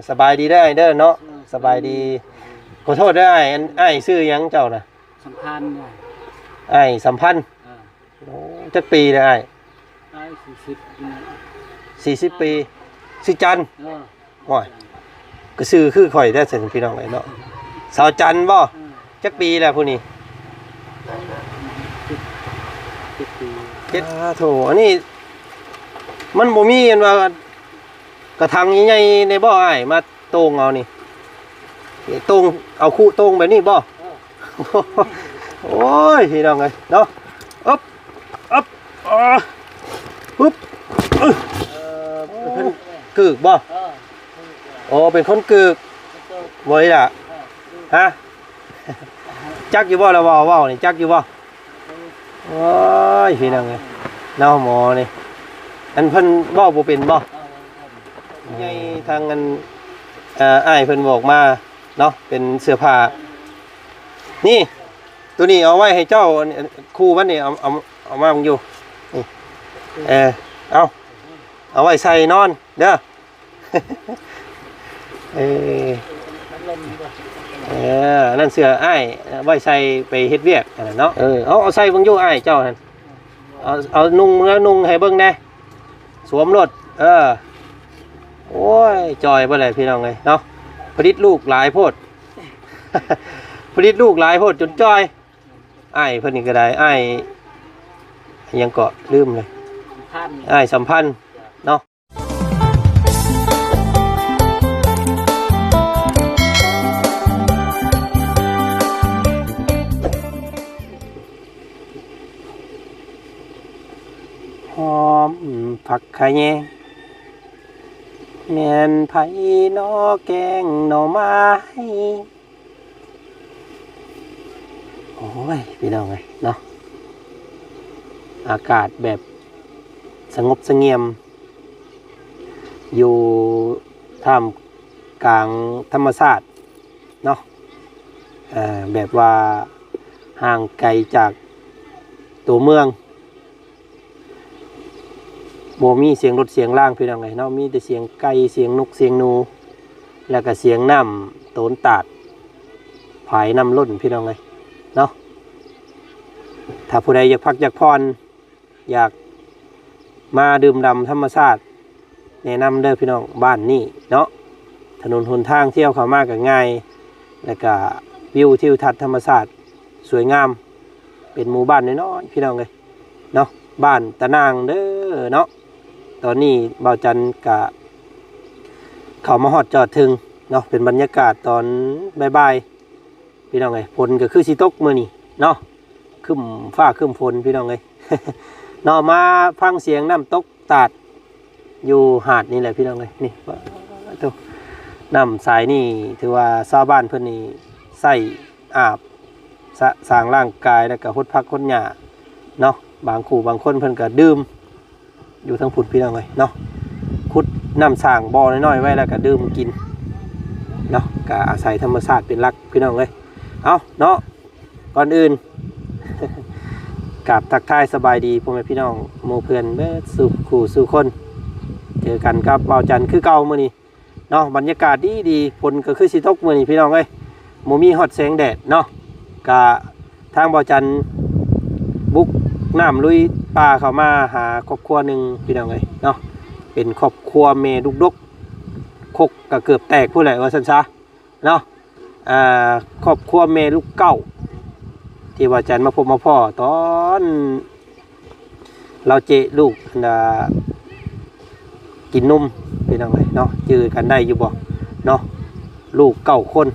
สบายดีได้เด้อเนาะสบายดีขอโทษได้ไอ้ชื่อยังเจ้านะสัมพันธ์ไงไอ้สัมพันธ์จักปีได้ไอ้40 ปีสิจันว้ายก็ชื่อคือข่อยได้เสร็จพี่น้องไอ้เนาะสาวจันบ่จักปีแล้วผู้นี้โถอันนี้มันบ่มีอันว่ากระถางใหญ่ๆในบ่อไอ้มาโต้งเอานี่โต้งเอาคู่โต้งแบบนี้บ่โอ้ยพี่น้องเอ้ยเนาะอึ๊บอึ๊บปึ๊บเพิ่นกึกบ่โอ้เป็นคนกึกไว้ล่ะฮะจักอยู่บ่แล้วว้าวนี่จักอยู่บ่โอ้ยพี่น้องเอ้ยเนาะหมอนี่อันเพิ่นบ่เป็นบ่ใหญ่ทางกันอ้ายเพิ่นบอกมาเนาะเป็นเสื้อผ้านี่ตัวนี้เอาไว้ให้เจ้าคู่มันนี่เอามาอยู่นี่เอาไว้ใส่นอนเด้อนั่นเสื้ออ้ายไว้ใส่ไปเฮ็ดเวียกเนาะเอาใส่เบิ่งอยู่อ้ายเจ้านั่นเอานุ่งเมื่อนุ่งให้เบิ่งแน่สวมรถโอ้ยจอยบ่ได้พี่น้องเลยเนาะผลิตลูกหลายโพดผลิตลูกหลายโพดจนจอยอ้ายเพิ่นนี่ก็ได้อ้ายยังเกาะลืมเลยอ้ายสัมพันธ์เนาะหอมผักขะแยงแม่นไผนอแกงหน่อไม้โอ้ยพี่น้องไงเนาะอากาศแบบสงบเสงี่ยมอยู่ท่ามกลางธรรมชาติเนาะแบบว่าห่างไกลจากตัวเมืองโบมีเสียงรถเสียงล่างพี่น้องไงเนาะมีแต่เสียงไก่เสียงนกเสียงนูแล้วก็เสียงน้ำโตนตาดผายน้ำล้นพี่น้องไงเนาะถ้าผู้ใดอยากพักอยากพรอยากมาดื่มด่ำธรรมชาติแนะนำเด้อพี่น้องบ้านนี่เนาะถนนหนทางเที่ยวเข้ามาก็ง่ายแล้วก็วิวทิวทัศน์ธรรมชาติสวยงามเป็นหมู่บ้านน้อยๆพี่น้องเลยเนาะบ้านตะนางเด้อเนาะตอนนี้บ่าวจันกะเข้ามาฮอดจอดถึงเนาะเป็นบรรยากาศตอนบ่ายๆพี่น้องเอ้ยฝนก็คือสิตกมื้อนี้เนาะครึ้มฟ้าครึ้มฝนพี่น้องเอ้ย เนาะมาฟังเสียงน้ำตกตาดอยู่หาดนี่แหละพี่น้องเอ้ยนี่ตัวน้ำสายนี่ถือว่าชาวบ้านเพิ่นนี่ใส่อาบสร้างร่างกายแล้วก็ฮดพักฮดหญ้าเนาะบางคู่บางคนเพิ่นก็ดื่มอยู่ทั้งผุดพี่น้องเลยเนาะขุดน้ำสร้างบ่อน้อยๆไว้แล้วก็ดื่มกินเนาะก็อาศัยธรรมชาติเป็นหลักพี่น้องเลยเอาเนาะก่อนอื่น กับทักทายสบายดีพ่อแม่พี่น้องโมเพื่อนเบิดสู่คู่สู่คนเจอกันกับบ่าวจันทร์คือเก่ามื้อนี้เนาะบรรยากาศดีฝนก็คือสิตกมื้อนี้พี่น้องเอ้ยบ่มีฮอดแสงแดดเนาะก็ทางบ่าวจันทร์บุกน้ำลุยป่าเข้ามาหาครอบครัวหนึ่งพี่น้องเลยเนาะเป็นครอบครัวเมดุกดกคกก็เกือบแตกผู้ใหญ่ว่าสันซะเนาะครอบครัวเมลูกเก้าที่ว่าจันมาพบมาพ่อตอนเราเจลูกกินนมพี่น้องเลยเนาะจืดกันได้อยู่บ่เนาะลูก9 คน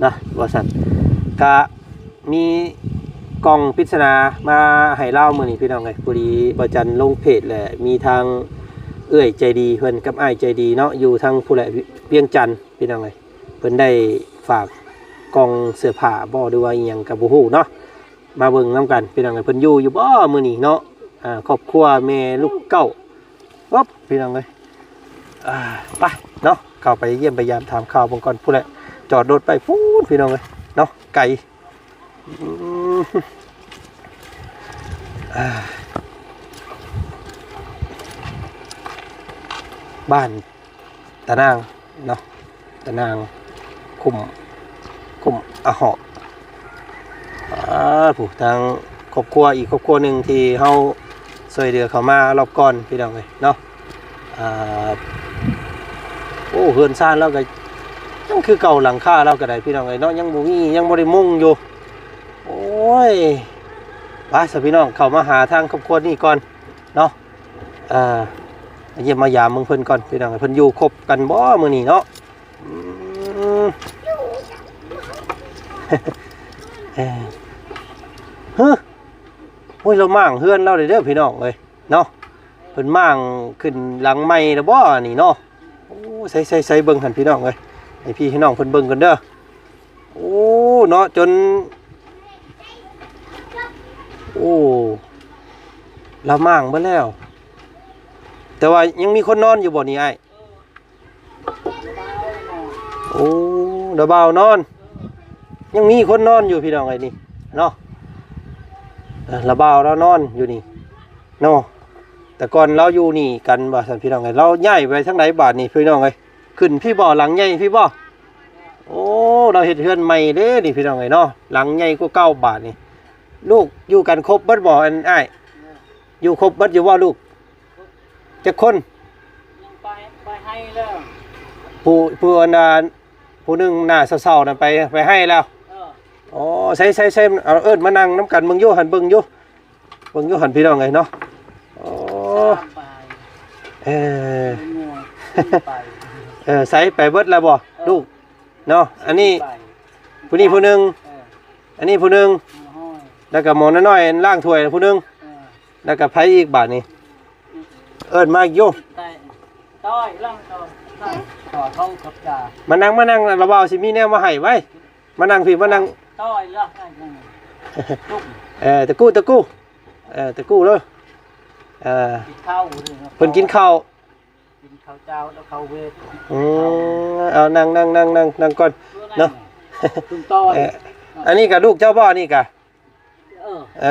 นะว่าสันก็มีกล่องปริศนามาให้เล่ามือนี่พี่น้องเลยพอดีบ่จันลงเพจแหละมีทางเอื้อยใจดีเพิ่นกับอ้ายใจดีเนาะอยู่ทางผู้แหละเวียงจันทร์พี่น้องเลยเพิ่นได้ฝากกล่องเสื้อผ้าบ่หรือว่าอีหยังกับบ่ฮู้เนาะมาเบิ่งนํกันพี่น้องเลยเพิ่นอยู่บ่มื้อนี้เนาะครอบครัวแม่ลูกเก้าป๊บพี่น้องเลยไปเนาะเข้าไปเยี่ยมไปยามถามข่าวเบิ่งก่อนผู้แหละจอดรถไปพูนพี่น้องเลยเนาะไกลบ้านตะนาง เนาะตะนางคุมอาหอบผู้ทางครอบครัวอีกครอบครัวหนึ่งที่เฮาช่วยเหลือเขามารอบก่อนพี่น้องเลยเนาะโอ้เฮือนซ่านเราก็ยังคือเก่าหลังคาเราก็ได้พี่น้องเลยเนาะยังบ่มียังบ่ได้มุงอยู่โอ้ยไปสิพี่น้องเข้ามาหาทางครอบครัวนี้ก่อนเนาะเยี่ยมมายามมึงเพิ่นก่อนพี่น้องเพิ่นอยู่ครบกันบ่มื้อนี้เนาะเฮ้ยโอ้ยเรามั่งเฮือนเราเด้อพี่น้องเอ้ยเนาะเพิ่นมั่งขึ้นหลังใหม่แล้วบ่นี่เนาะโอ้ใส่เบิ่งหั่นพี่น้องเอ้ยให้พี่ให้น้องเพิ่นเบิ่งกันเด้อโอ้เนาะจนโอ้เรามั่งเบิดแล้วแต่ว่ายังมีคนนอนอยู่บ่นี่ไอ้โอ้ดาวบ่าวนอนยังมีคนนอนอยู่พี่น้องไอ้นี่เนาะระบ่าวเรานอนอยู่นี่เนาะแต่ก่อนเราอยู่นี่กันบ่ท่านพี่น้องไอ้เราย้ายไปทางไหนบาดนี่พี่น้องไอ้ขึ้นพี่บ่หลังใหญ่พี่บ่โอ้เราเฮ็ดเฮือนใหม่เด้นี่พี่น้องไอ้เนาะหลังใหญ่กว่าเก่าบาดนี่ลูกอยู่กันครบเบิดบ่อันอ้ายอยู่ครบเบิดอยู่บ่ลูกจักคนไปให้แล้วผู้อันนั้นผู้หนึงหน้าเศร้าๆนั่นไปให้แล้วอ๋อใส่เอาเอิ้นมานั่งน้ำกันเบิ่งอยู่หันเบิ่งอยู่หันพี่น้องไงเนาะอ๋อใส่ไปเบิดแล้วบ่ลูกเนาะอันนี้ผู้นี้ผู้หนึงอันนี้ผู้หนึงแล้วก็หมอน้อยๆล่างถ้วยผู้หนึงแล้วก็ไผอีกบาทนี่เอิ้นมาอีกอยู่ต้อยล่างต้อยขอเข้ากับจ่ามานั่งระเบาสิมีแนวมาให้ไว้มานั่งพี่มานั่งต้อยล่างตะกู้ตะกู้เลยข้าวเพิ่นกินข้าวเจ้าแล้วข้าวเวทเอานั่งก่อนเนาะอันนี้กับลูกเจ้าบ่อนี่กะเ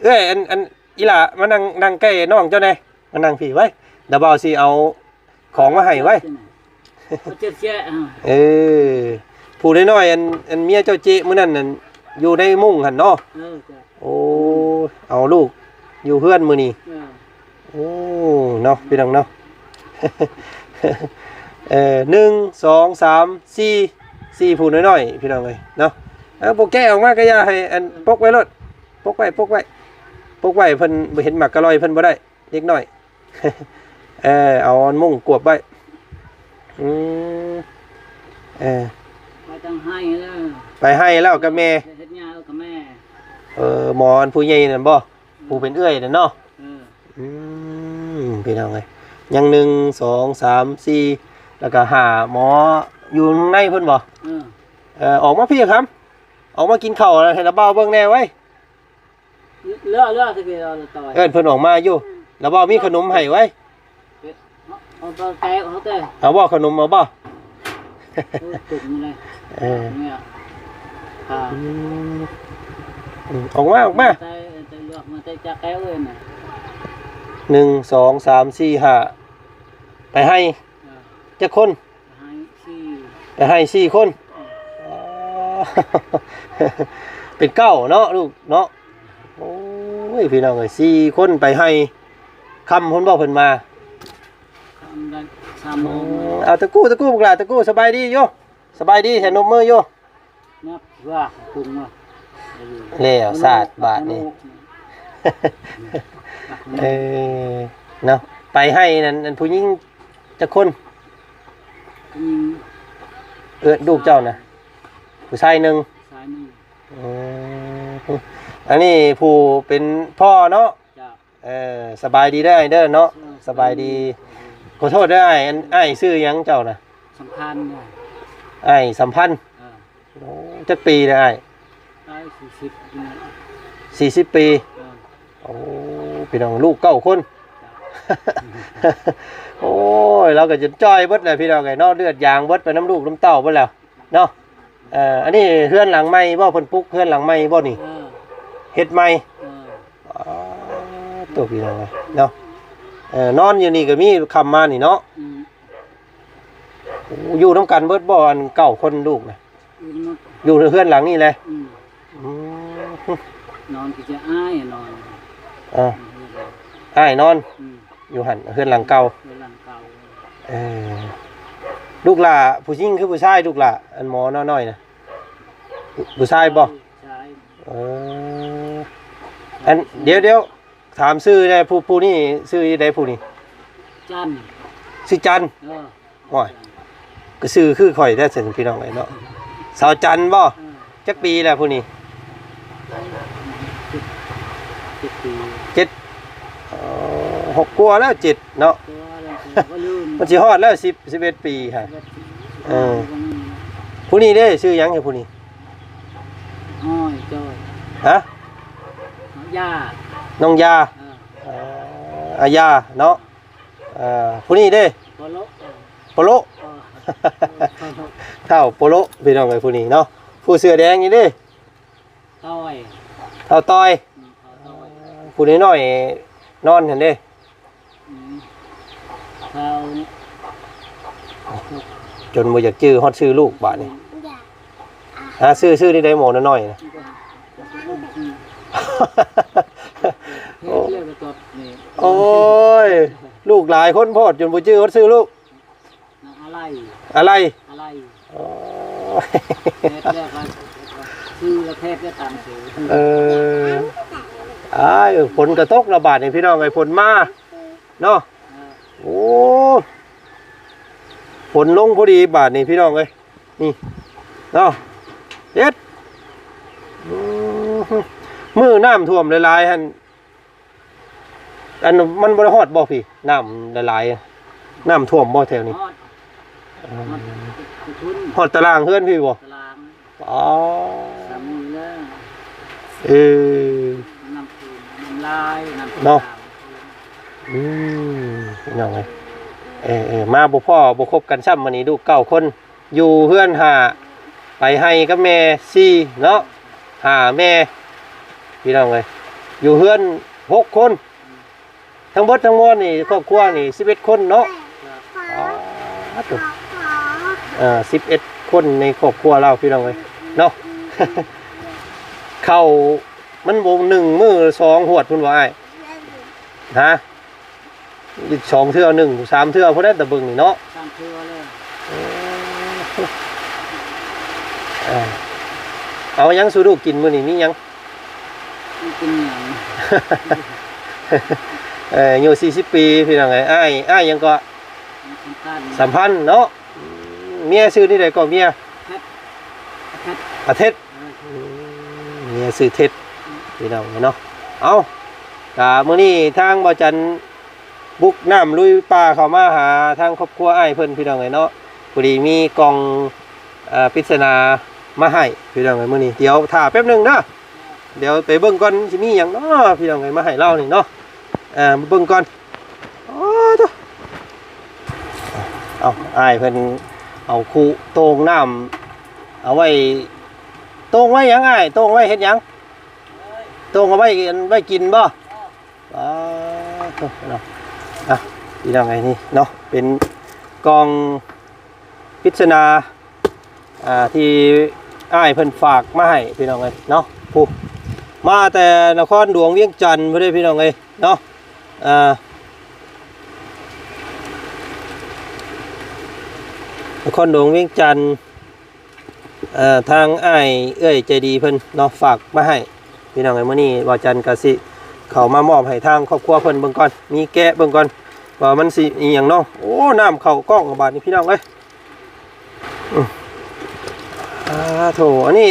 อ้ยอันอีหล่ามานั่งใกล้น้องเจ้าแน่มานั่งพี่ไว้เดี๋ยวบ่าวสิเอาของมาให้ไว้ผู้น้อยๆอันเมียเจ้าเจ๊มื้อนั้นนั่นอยู่ในมุ้งหั่นเนาะโอ้เอาลูกอยู่เฮือนมื้อนี้โอ้เนาะพี่น้องเนาะ1 2 3 4ผู้น้อยๆพี่น้องเอ้ยเนาะโปแก้ออกมาก็อย่าให้อันปกไว้รถปกไว้เพิ่นบ่เห็นหมักกะลอยเพิ่นบ่ได้เล็กน้อยเอามุ้งกวบไว้ไปให้แล้วกับแม่หมอนผู้ใหญ่นั่นบ่ผู้เป็นเอื้อยนั่นเนาะพี่น้องเอ้ยยัง1 2 3 4แล้วก็5หมออยู่ในเพิ่นบ่ออกมาพี่ครับออกมากินข้าวให้ระเบ้าเบิ่งแน่ไว้เลือกสิพี่เราต่อยเพิ่นออกมาอยู่ระเบ้ามีขนมให้ไว้เอาแก้วเขาเต้เอาบ่ขนมเอาบ่ตุ่มเลยเนี่ยออกมาเลือกมาจะแก้วเลยนะ1 2 3 4 5ไปให้จักคนไปให้4คนเป็นเก้าเนาะลูกเนาะโอ้ยพี่น้องเอ้ย4คนไปให้คำพ้นบ่เพิ่นมาเอาตะกู้พวกหลานตะกู้สบายดีโยสบายดีแห่นมมือโยนับว่าคุมว่าแล้วศาสตร์บาทนี่เนาะไปให้นั่นผู้หญิงจักคนลูกเจ้านะผู้ชายหนึ่งอันนี้ผู้เป็นพ่อเนาะสบายดีได้เด้อเนาะสบายดีขอโทษได้ไอ้ชื่อยังเจ้านะสัมพันธ์ไอ้สัมพันธ์จักปีได้40 ปีโอ้พี่น้องลูก9 คนโอ้ยเราก็จะจ้อยเบิดเลยพี่น้องไงเนาะเลือดยางเบิดไปน้ำลูกน้ำเต้าเบิดแล้วเนาะอันนี้เฮือนหลังใหม่บ่เพิ่นปลุกเฮือนหลังใหม่บ่นี่เฮ็ดใหม่ตัวพี่น้องเนาะนอนอยู่นี่ก็มีคำมานี่เนาะ โอ้อยู่น้ำกันเบิดบ่อนเก้าคนลูกนะอยู่เพื่อนหลังนี่เลยอืม นอนก็จะอ้ายนอน อ้ายนอนอยู่หันเพื่อนหลังเก่า หลังเก่า เออลูกหล่าผู้หญิงคือผู้ชายลูกหล่าอันหมอน้อยๆนะผู้ชายบ่ ใช่ เอออันเดี๋ยวถามชื่อได้ผู้นี่ชื่อได้ผู้นี่ จัน ชื่อจันโอ้ยก็ชื่อคือข่อยได้เสร็จพี่น้องเลยเนาะสาวจันบ่จักปีแล้วผู้นี้ 7 ปี 6 กว่าแล้ว7เนาะ ก็ลืม มันสิฮอดแล้ว11 ปีฮะผู้นี้เด้ชื่อหยังผู้นี้ อ้อยจ้อย ฮะ ย่า น้องยาอาญาเนาะผู้นี้เด้ โปโล โปโลเท่าโปโลพี่น้องไอ้ผู้นี้เนาะผู้เสื้อแดงนี่เด้ ต้อย เท่าต้อยผู้นี้น้อยนอนเห็นเด้ เขา จนบ่อยากชื่อฮอดชื่อลูกบาดนี้ชื่อนี่ได้หมอน้อยๆนะ เรียกกระตบนี่ โอ้ยลูกหลายคนโพดจนบ่ชื่อฮอดชื่อลูก อะไร อะไร เทพเรียกว่าชื่อละเทพจะตามชื่อฝนกระตกระบาดนี่พี่น้องไอ้ฝนมาเนาะโอ้ฝนลงพอดีบาดนี่พี่น้องเอ้ยนี่เนาะเด็ดมือน้ำท่วมหลายๆหั่นอันมันบ่ได้ฮอดบ่พี่น้ำหลายๆน้ำท่วมบ่แถวนี้ฮอดตารางเฮือนพี่บ่ ตาราง อ๋อ สามีแล้ว น้ำปูน้ำลายน้ำ เนาะน้องเลยมาบ่พ่อบ่คบกันซ้ำมื้อนี้ลูก9 คนอยู่เฮือน5ไปให้กับแม่4เนาะ5แม่พี่น้องเลยอยู่เฮือน6 คนทั้งเบิดทั้งมวลนี่ครอบครัวนี่11 คนเนาะ11 คนในครอบครัวเราพี่น้องเลยเนาะ เข้ามันวง1 มื้อ2 หวดพุ่นว่าอ้ายฮะ2 เทื่อ1 3 เทื่อพุ่นได้แต่เบิ่งนี่เนาะ ตามเชื่อเลย เอายังสู่ลูกกินมื้อนี้มีหยัง กินอย่าง อายุ40 ปีพี่น้องอ้ายยังก็ สัมพันธ์ สัมพันธ์เนาะเมียชื่อนี่ได้ก็เมีย เพชร อาเทศเมียชื่อเทศพี่น้องเนาะเอามื้อนี้ทางบ่จันบุกน้ำลุยป่าเข้ามาหาทางครอบครัวอ้ายเพิ่นพี่น้องเนาะพอดีมีกล่องปริศนามาให้พี่น้องมื้อนี้เดี๋ยวถ่าแป๊บนึงเด้อเดี๋ยวไปเบิ่งก่อนสิมีหยังเนาะพี่น้องมาให้เรานี่เนาะมาเบิ่งก่อนเอาอ้ายเพิ่นเอาคูโตงน้ำเอาไว้โตงไว้หยังอ้ายโตงไว้เฮ็ดหยังโตงเอาไว้กินบ่เนาะพี่น้องนี่เนาะเป็นกองปริศนาที่อ้ายเพิ่นฝากมาให้พี่น้องเนาะผู้มาแต่นครหลวงเวียงจันทร์เพื่อนพี่น้องเนาะนครหลวงเวียงจันทร์ทางอ้ายเอ้ยใจดีเพิ่นเนาะฝากมาให้พี่น้องมื้อนี้ว่าจันทร์กสิเขามามอบให้ทางครอบครัวเพิ่นเบิ่งก่อนมีแกะเบิ่งก่อนว่ามันสิอีหยังเนาะโอ้น้ำเข้ากล้องกับบาดนี่พี่น้องโถอันนี้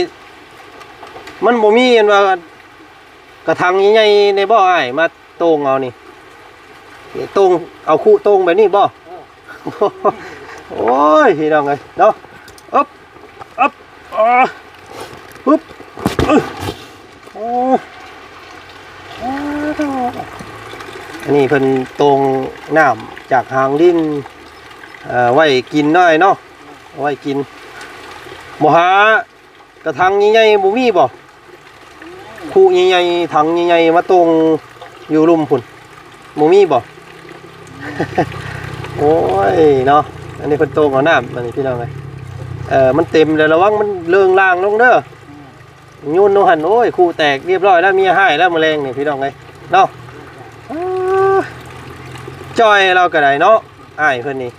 มันบ่มีอันว่ากระถางใหญ่ๆในบ่ออ้ายมาโต้งเอานี่โต้งเอาคู่โต้งแบบนี้บ่โอ้ยพี่น้องเนาะอึ๊บปึ๊บอันนี้เพิ่นโต้งน้ำจากหางดินไว้กินน้อยเนาะไว้กินบ่หากระถางใหญ่ๆบ่มีบ่คู่ใหญ่ๆถังใหญ่ๆมาตรงอยู่ลุ่มพุ่นบ่มีบ่ โอ้ยเนาะ อันนี้เพิ่นโตงเอาน้ำอันนี้พี่น้องเอ้ยมันเต็มเลยระวังมันเลื่องล่างลงเด้อโยนโนหันโอ้ยคู่แตกเรียบร้อยแล้วเมียให้แล้วแมลงนี่พี่น้องเอ้ยเนาะจอยเราก็ได้เนาะอ้ายเพิ่นนี่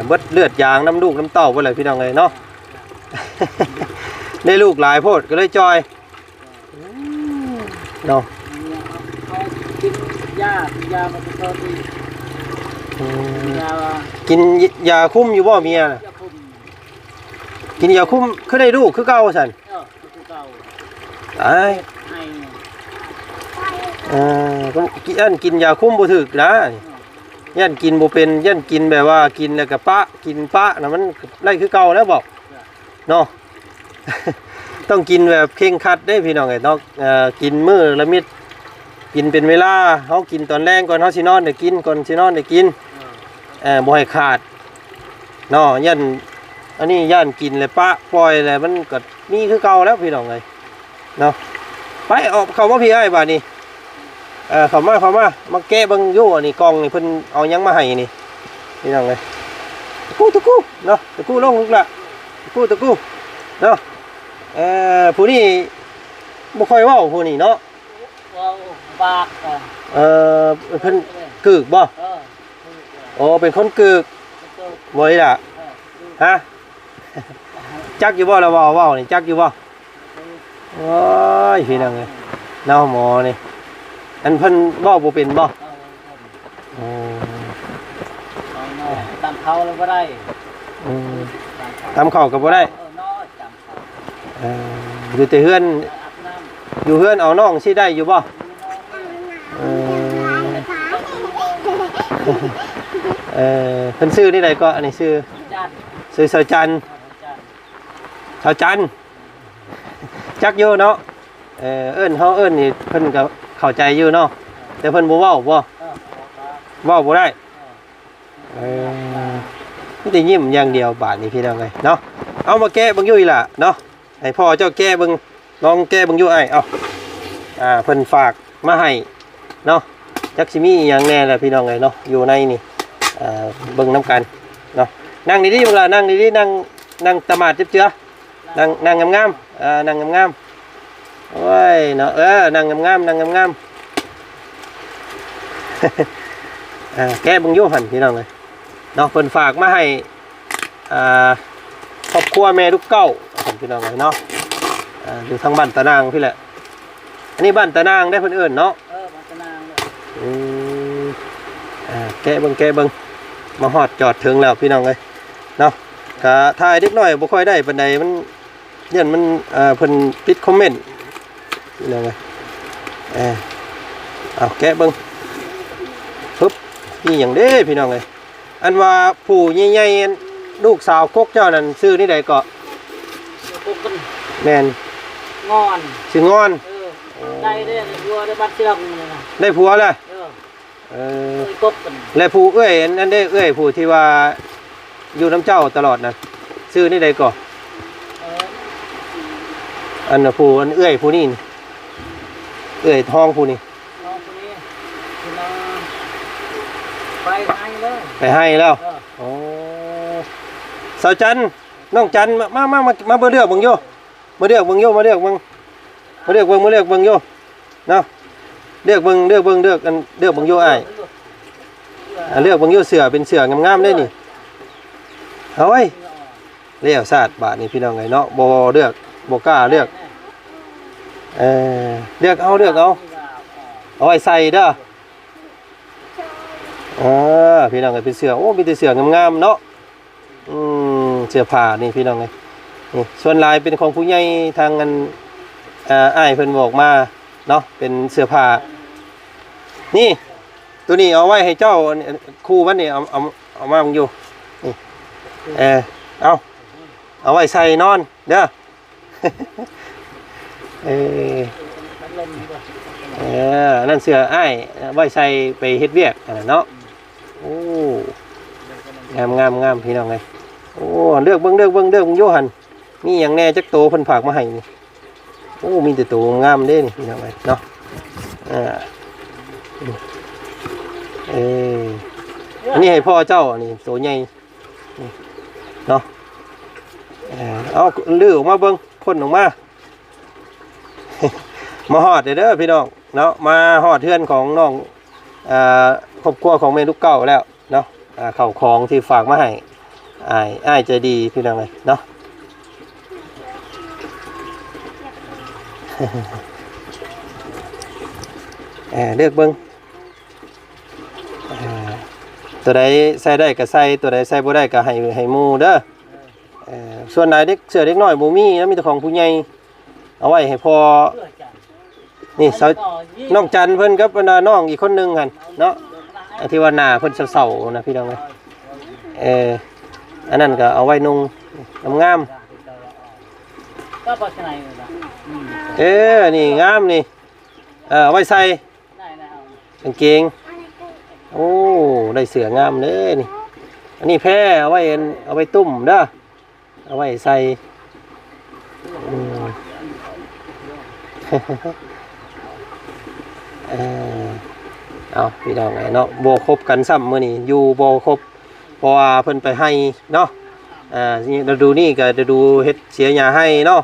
เบิดเลือดยางน้ำลูกน้ำเต้าบ่เลยพี่น้องเอ้ยเนาะ ได้ลูกหลายโพดก็เลยจอยเนาะ เขากินยามันจะเข้าที่ยา กินยาคุ้มอยู่บ่เมียน่ะ ยาคุม กินยาคุ้มคือได้ลูกคือเก่าซั่น คือเก่า ตาย ให้ ก็กินยาคุ้มบ่ถึกนะยันกินบ่เป็นยันกินแบบว่ากินแล้วก็กินปะน่ะมันไล่คือเก่าแล้วบอกเนาะ ต้องกินแบบเคร่งครัดได้พี่น้องไอ้เนาะกินมื้อละมิดกินเป็นเวลาเฮากินตอนแรกก่อนเฮาสินอนได้กินก่อนสินอนได้กินบ่ให้ขาดเนาะยันอันนี้ย่านกินแล้วปะปล่อยแล้วมันก็มีคือเก่าแล้วพี่น้องเอ้ยเนาะไปออกเข้ามาพี่อ้ายบาดนี้เข้ามาแก้เบิ่งอยู่อันนี้กล่องนี่เพิ่นเอาหยังมาให้นี่พี่น้องเอ้ยตะกู้เนาะตะกู้ลงลูกละตะกู้เนาะผู้นี้บ่ค่อยเว้าผู้นี้เนาะ ว้าวบากเพิ่นกึกบ่โอ้เป็นคนกึกบ่อีล่ะฮะจักอยู่บ่ล่ะเว้านี่จักอยู่บ่โอ้ยพี่น้องเอ้ยเนาะหมอนี่อันเพิ่นเว้าบ่เป็นบ่ตามเขาแล้วก็ได้ทำข้าวก็บ่ได้อยู่แต่เฮือนอยู่เฮือนเอาน้องสิได้อยู่บ่เพิ่นซื้อนี่ใดก็อันนี้ซื้อสาวจันจักอยู่เนาะเอิ้นเฮาเอิ้นนี่เพิ่นก็เข้าใจอยู่เนาะแต่เพิ่นบ่เว้าบ่ได้มีแต่ยิ้มอย่างเดียวบาดนี้พี่น้องเอ้ยเนาะเอามาแก้เบิ่งอยู่อีหล่ะเนาะให้พ่อเจ้าแก้เบิ่งลองแก้เบิ่งอยู่อ้ายเอาเพิ่นฝากมาให้เนาะจักสิมีอีหยังแน่ล่ะพี่น้องเอ้ยเนาะอยู่ในนี่เบิ่งนํกันเนาะนั่งดีๆเวลานั่งดีๆนั่งตะหมาดเจือนั่งงามๆนั่งงามๆโอ้ยเนาะนั่งงามแก้เบิ่งอยู่หั่นพี่น้องเอ้ยเนาะเพิ่นฝากมาให้ครอบครัวแม่ลูกเก้าพี่น้องเอ้ยเนาะอยู่ทางบ้านตะนางพี่แหละอันนี้บ้านตะนางได้เพิ่นเอิ้นเนาะบ้านตะนางแกะเบิ่งมาฮอดจอดถึงแล้วพี่น้องเอ้ยเนาะก็ถ่ายเด็กน้อยบ่ค่อยได้ปานใดมันยันมันเพิ่นปิดคอมเมนต์พี่น้องเอ้ยเอาแกะเบิ่งปึ๊บนี่หยังเด้พี่น้องเอ้ยอันว่าผู้ใหญ่ๆลูกสาวกกเจ้านั่นชื่อนี่ใดก็แม่นงอน ชื่องอนได้ผัวได้บัดเชือกนี่นะได้ผัวเลยกบกันแล้วผู้เอ้ยนั่นได้เอ้ยผู้ที่ว่าอยู่น้ำเจ้าตลอดนะชื่อนี่ใดก็อันน่ะผู้อันเอ้ยผู้นี่เอ้ยทองผู้นี่ไปให้เลยไปให้แล้วโอ้สาวจันน้องจันมาเบิ่งเลือกเบิ่งโยมาเลือกเบิ่งโยเนาะเลือกเบิ่งอันเลือกเบิ่งโยอ้ายเลือกเบิ่งโยเสือเป็นเสืองามๆได้นี่เอาไว้เลี้ยวซาดบาทนี่พี่น้องไงเนาะบ่เลือกบ่กล้าเลือกเลือกเอาเอาไว้ใส่เด้อพี่น้องไงเป็นเสือโอ้มีแต่เสืองามๆเนาะเสื้อผ้านี่พี่น้องไงนี่ส่วนลายเป็นของผู้ใหญ่ทางกันอ้ายเพิ่นบอกมาเนาะเป็นเสื้อผ้านี่ตัวนี้เอาไว้ให้เจ้าคู่มันนี่เอามามึงอยู่นี่เอาไว้ใส่นอนเด้อนั่นเสื้ออ้ายไว้ใส่ไปเฮ็ดเวียกเนาะโอ้งามพี่น้องไงโอ้เลือกเบิ่งโยหันมีอย่างแน่จักโตเพิ่นฝากมาให้นี่โอ้มีแต่โตงามเด้นี่พี่น้องไงเนาะอันนี้ให้พ่อเจ้าอันนี้โตใหญ่ เนาะเอาลื้อออกมาเบิ่งพ่นออกมา มาฮอดเด้อพี่น้องเนาะมาฮอดเทือนของน้องครอบครัวของเมลูกเก่าแล้วเนาะเข้าของที่ฝากมาให้อ้ายใจดีพี่น้องเลยเนาะ เลือกเบิ่งตัวใดใส่ได้ก็ใส่ตัวใดใส่บ่ได้ก็ให้หมู่เด้อส่วนไหนเด็กเสือเด็กน้อยบ่มีแล้วมีแต่ของผู้ใหญ่เอาไว้ให้พอนี่สาวน้องจันเพิ่นกับน้องอีกคนนึงหั่นเนาะที่ว่าหน้าเพิ่นเศร้าๆนะพี่น้องเอ้ยอันนั้นก็เอาไว้นุ่งงามก็ปัจจัยนี่งามนี่เอาไว้ใส่กางเกงโอ้ได้เสืองามเลยนี่อันนี้แพร่เอาไว้ตุ่มเด้อเอาไว้ใส่เอาพี่น้องไงเนาะโบครบกันซ้ำมื้อนี้อยู่โบครบเพราะว่าเพิ่นไปให้เนาะเราดูนี่ก็จะดูเฮ็ดเสียหญ้าให้เนาะ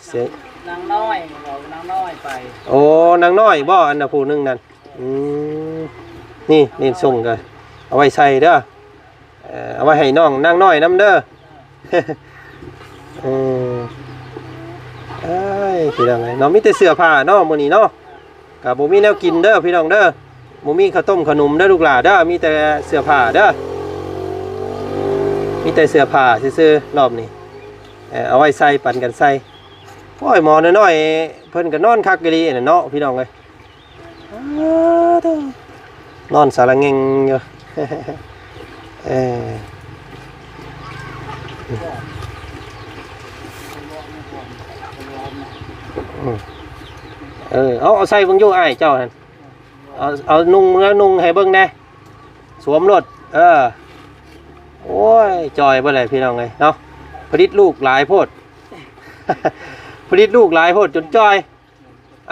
เสียนางน้อยบอกนางน้อยไปโอ้นางน้อยบ่อันน่ะผู้นึงนั่นนี่ส่งกันเอาไว้ใส่เด้อเอาไว้ให้น้องนางน้อยนำเด้อพี่น้องไงเนาะมีแต่เสื้อผ้าเนาะมื้อนี้เนาะก็บ่มีแนวกินเด้อพี่น้องเด้อบ่มีข้าวต้มขนมเด้อลูกหลานเด้อมีแต่เสื้อผ้าเด้อมีแต่เสื้อผ้าซื่อๆรอบนี้เอาไว้ใส่ปั่นกันใส่โอ้ยหมอน้อยๆเพิ่นก็นอนคักกะลีน่ะเนาะพี่น้องเอ้ยนอนสารเงงอยู่เอาใส่เบิ่งอยู่อ้ายเจ้าหั่นเอานุ่งแล้วนุ่งให้เบิ่งแน่สวมรถโอ้ยจอยบ่ได้พี่น้องเอ้ยเนาะผลิตลูกหลายโพด ผลิตลูกหลายโพดจนจอย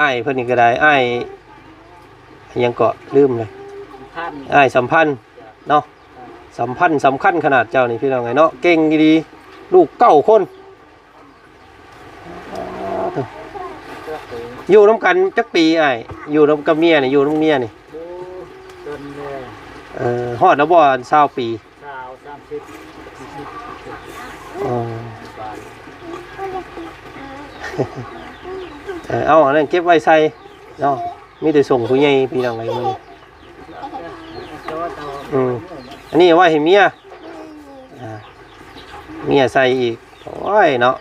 อ้ายเพิ่นนี่ก็ได้อ้ายยังเกาะลืมเลยอ้ายสัมพันธ์เนาะสัมพันธ์สำคัญขนาดเจ้านี่พี่น้องเอ้ยเนาะเก่งดีลูก9 คนอยู่น้ำกันจักปีอ้ายอยู่น้ำกับเมียนี่อยู่น้ำเมียนี่ฮอดแล้วบ่20 ปีเอาอันนั้นเก็บไว้ใส่เนาะมีแต่ส่งผู้ใหญ่พี่น้องไงมึงอันนี้ไว้ให้เมียใส่อีกโอ้ยเนาะ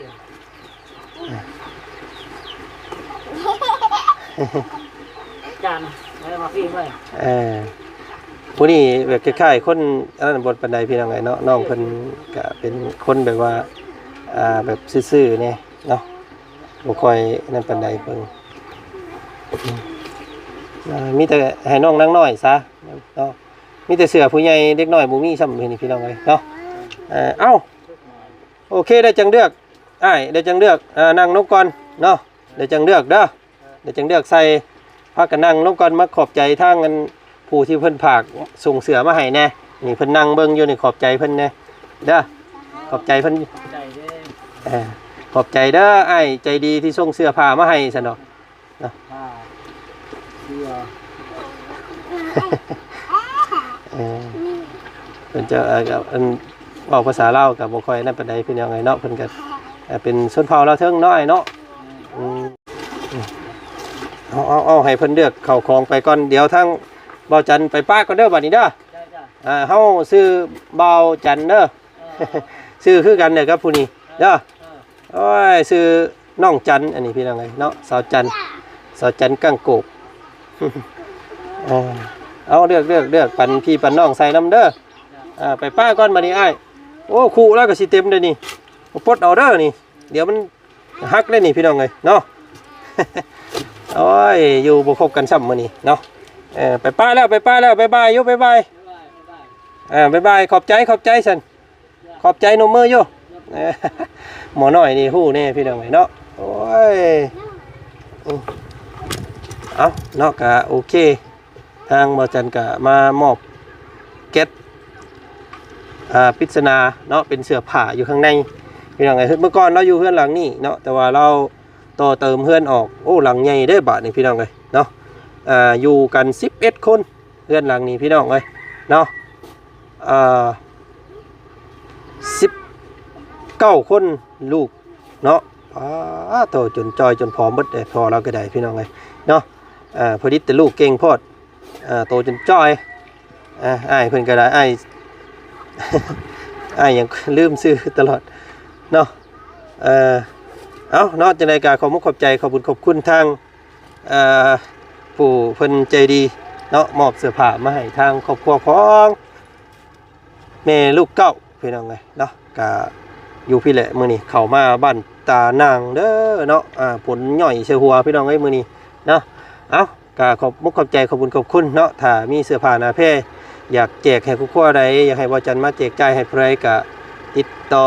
จานอะไรมาฟิล์มไว้ผู้นี้แบบคล้ายๆคนอันนั้นบทปันไดพี่น้องไงเนาะน้องเพิ่นก็เป็นคนแบบว่าแบบซื่อๆเนี่ยเนาะบ่ค่อยนั่นปันไดเพิ่นมีแต่ให้น้องนางน้อยซะเนาะมีแต่เสือผู้ใหญ่เด็กน้อยบ่มีซ้ำนี่พี่น้องเอ้ยเนาะเอ้าโอเคได้จังเลือกอ้ายได้จังเลือกนั่งลงก่อนเนาะได้จังเลือกเด้อได้จังเลือกใส่พากันนั่งลงก่อนมาขอบใจทางกันผู้ที่เพิ่นผากส่งเสือมาให้แน่นี่เพิ่นนั่งเบิ่งอยู่นี่ขอบใจเพิ่นแน่เด้อขอบใจเพิ่นขอบใจเด้ออ้ายใจดีที่ส่งเสื้อผ้ามาให้ซั่นดอกเนาะเพิ่นจะเว้าภาษาลาวก็บ่ค่อยนั่นปานใดเพิ่นยังไงเนาะเพิ่นก็เป็นชนเผ่าลาวเทิงน้อยเนาะเอาให้เพิ่นเลือกเข้าของไปก่อนเดี๋ยวทั้งเบาจันไปป้าก่อนเด้อบัดนี้เด้อเฮาซื้อเบาจันเด้อซื้อคือกันเด้อครับผู้นี้เด้อโอ้ยซื้อน้องจันอันนี้พี่น้องไงเนาะสาวจันกังโกบเอาเลือกปันพี่ปันน้องใส่น้ำเด้อไปป้าก่อนบัดนี้อ้ายโอ้คู่แล้วก็สิเต็มเลยนี่ปลดเอาเด้อนี่เดี๋ยวมันฮักเลยนี่พี่น้องไงเนาะโอ้ยอยู่บ่คบกันซ้ำมื้อนี้เนาะไปป้าแล้วบ๊ายบายอยู่บ๊ายบายบ๊ายบายขอบใจฉันขอบใจนมมืออยู่หมอน้อยนี่ฮู้แน่พี่น้องเนาะโอ้ยเอาเนาะก็โอเคทางบ่จันก็มามอบเก็ต ปริศนาเนาะเป็นเสื้อผ้าอยู่ข้างในพี่น้องไงเมื่อก่อนเราอยู่เพื่อนหลังนี้เนาะแต่ว่าเราต่อเติมเพื่อนออกโอ้หลังใหญ่ได้บาทนี่พี่น้องเลยเนาะอยู่กัน11คนเพื่อนหลังนี้พี่น้องเลยเนาะ19คนลูกเนาะโตจนจอยจนพร้อมหมดเลยพอเราก็ได้พี่น้องเลยเนาะพอดีแต่ลูกเก่งพอดโตจนจอยอ้ายเพิ่นก็ได้อ้าย อ้ายยังลืมซื้อตลอดเนาะเอาเนาะจังได๋ก็ขอบใจขอบคุณทางผู้เพิ่นใจดีเนาะมอบเสื้อผ้ามาให้ทางครอบครัวของแม่ลูกเก้าพี่น้องเลยเนาะก็อยู่พี่แหละมื้อนี้เข้ามาบ้านตานางเด้อเนาะผลย่อยเสื้อหัวพี่น้องเอ้ยมื้อนี้เนาะเอาก็ขอบใจขอบคุณเนาะถ้ามีเสื้อผ้าหน้าแพร่อยากแจกให้ครอบครัวใดอยากให้บ่จันมาแจกจ่ายให้ใครก็ติดต่อ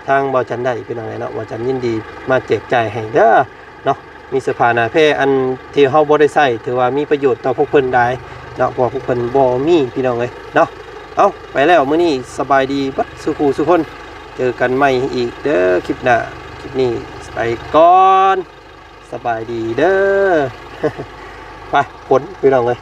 ทางบ่จันได้พี่น้องเอ้ยเนาะบ่จันยินดีมาแจกจ่ายให้เด้อเนาะมีเสื้อผ้าหน้าแพร่อันที่เฮาบ่ได้ใช้ถือว่ามีประโยชน์ต่อพวกเพิ่นได้เนาะเพราะพวกเพิ่นบ่มีพี่น้องเอ้ยเนาะเอาไปแล้วมื้อนี้สบายดีเบิดสุขสุคนเจอกันใหม่อีกเด้อคลิปหน้าคลิปนี้ไปก่อนสบายดีเด้อ ไปผลพี่น้องเลย